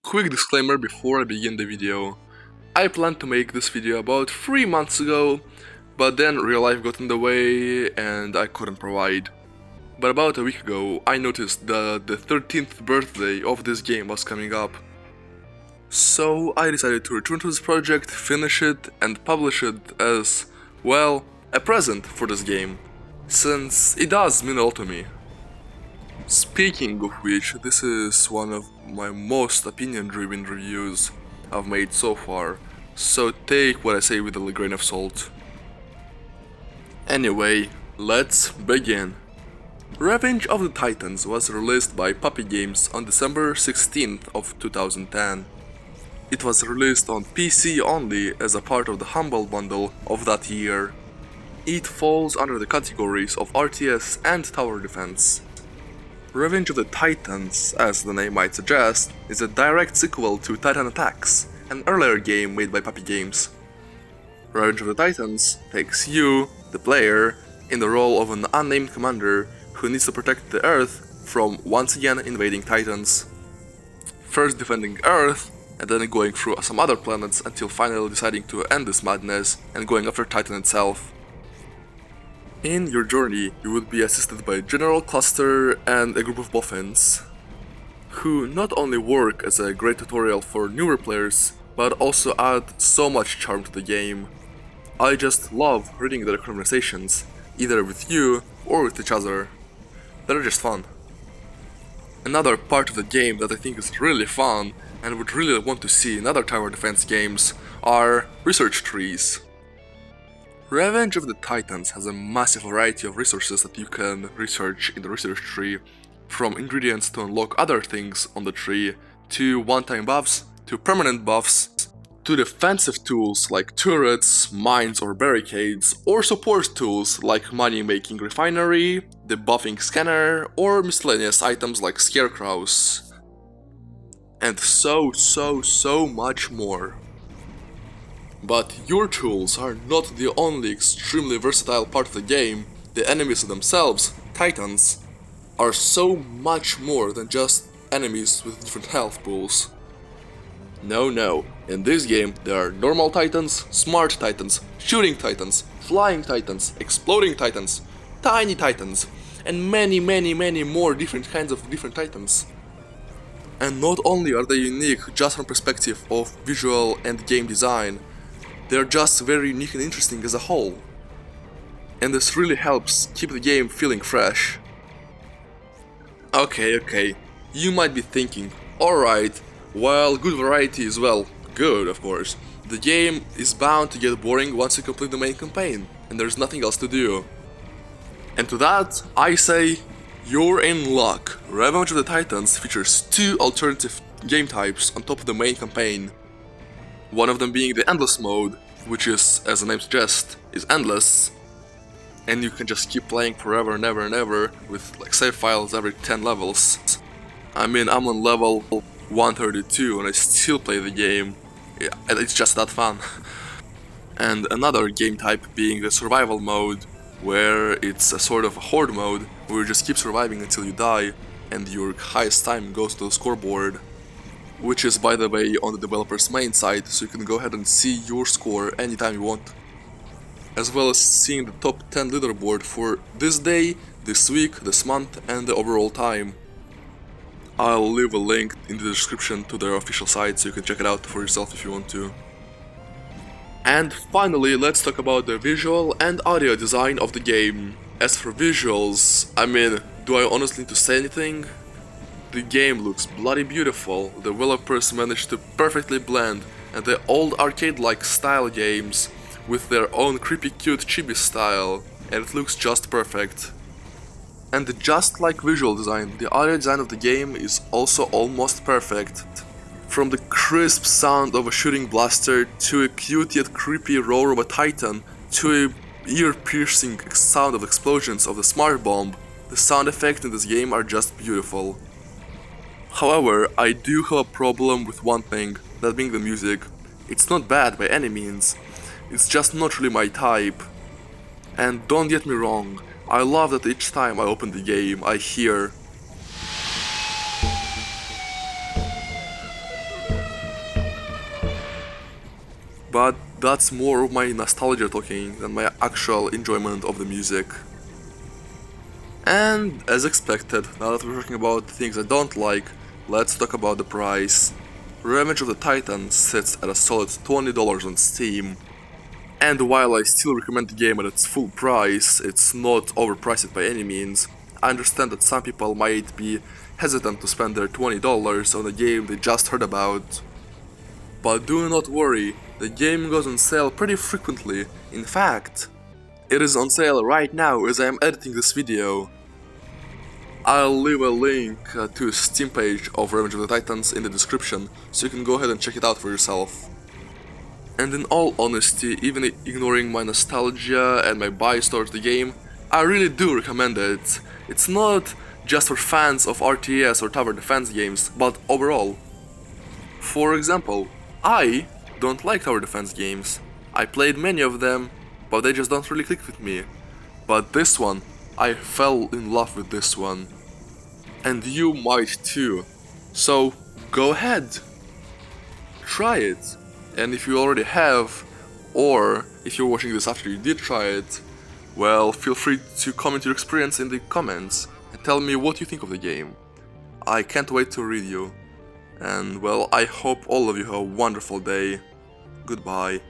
Quick disclaimer before I begin the video. I planned to make this video about 3 months ago, but then real life got in the way and I couldn't provide. But about a week ago, I noticed that the 13th birthday of this game was coming up. So I decided to return to this project, finish it and publish it as, well, a present for this game, since it does mean a lot to me. Speaking of which, this is one of my most opinion-driven reviews I've made so far, so take what I say with a grain of salt. Anyway, let's begin. Revenge of the Titans was released by PuppyGames on December 16th of 2010. It was released on PC only as a part of the Humble Bundle of that year. It falls under the categories of RTS and Tower Defense. Revenge of the Titans, as the name might suggest, is a direct sequel to Titan Attacks, an earlier game made by PuppyGames. Revenge of the Titans takes you, the player, in the role of an unnamed commander who needs to protect the Earth from once again invading Titans. First defending Earth, and then going through some other planets until finally deciding to end this madness and going after Titan itself. In your journey, you would be assisted by General Cluster and a group of boffins, who not only work as a great tutorial for newer players, but also add so much charm to the game. I just love reading their conversations, either with you or with each other. They're just fun. Another part of the game that I think is really fun and would really want to see in other tower defense games are research trees. Revenge of the Titans has a massive variety of resources that you can research in the research tree, from ingredients to unlock other things on the tree, to one-time buffs, to permanent buffs, to defensive tools like turrets, mines or barricades, or support tools like money-making refinery, the buffing scanner, or miscellaneous items like scarecrows. And so much more. But your tools are not the only extremely versatile part of the game. The enemies themselves, Titans, are so much more than just enemies with different health pools. No, in this game there are normal Titans, smart Titans, shooting Titans, flying Titans, exploding Titans, tiny Titans, and many more different kinds of different Titans. And not only are they unique just from perspective of visual and game design, they're just very unique and interesting as a whole. And this really helps keep the game feeling fresh. Okay, you might be thinking, alright, well, good variety is well, good of course. The game is bound to get boring once you complete the main campaign, and there's nothing else to do. And to that, I say, you're in luck. Revenge of the Titans features 2 alternative game types on top of the main campaign. One of them being the endless mode, which is, as the name suggests, is endless, and you can just keep playing forever and ever with like save files every 10 levels. I mean, I'm on level 132 and I still play the game. Yeah, it's just that fun. And another game type being the survival mode, where it's a sort of a horde mode where you just keep surviving until you die and your highest time goes to the scoreboard, which is, by the way, on the developer's main site, so you can go ahead and see your score anytime you want, as well as seeing the top 10 leaderboard for this day, this week, this month, and the overall time. I'll leave a link in the description to their official site so you can check it out for yourself if you want to. And finally, let's talk about the visual and audio design of the game. As for visuals, I mean, do I honestly need to say anything? The game looks bloody beautiful. The developers managed to perfectly blend the old arcade-like style games with their own creepy cute chibi style, and it looks just perfect. And just like visual design, the audio design of the game is also almost perfect. From the crisp sound of a shooting blaster, to a cute yet creepy roar of a Titan, to a ear-piercing sound of explosions of the smart bomb, the sound effects in this game are just beautiful. However, I do have a problem with one thing, that being the music. It's not bad by any means, it's just not really my type. And don't get me wrong, I love that each time I open the game I hear but that's more of my nostalgia talking than my actual enjoyment of the music. And as expected, now that we're talking about things I don't like, let's talk about the price. Revenge of the Titans sits at a solid $20 on Steam. And while I still recommend the game at its full price, it's not overpriced by any means. I understand that some people might be hesitant to spend their $20 on a game they just heard about. But do not worry, the game goes on sale pretty frequently. In fact, it is on sale right now as I am editing this video. I'll leave a link to a Steam page of Revenge of the Titans in the description, so you can go ahead and check it out for yourself. And in all honesty, even ignoring my nostalgia and my bias towards the game, I really do recommend it. It's not just for fans of RTS or tower defense games, but overall. For example, I don't like tower defense games. I played many of them, but they just don't really click with me. But this one, I fell in love with this one. And you might too. So go ahead. Try it. And if you already have, or if you're watching this after you did try it, well, feel free to comment your experience in the comments and tell me what you think of the game. I can't wait to read you. And well, I hope all of you have a wonderful day. Goodbye.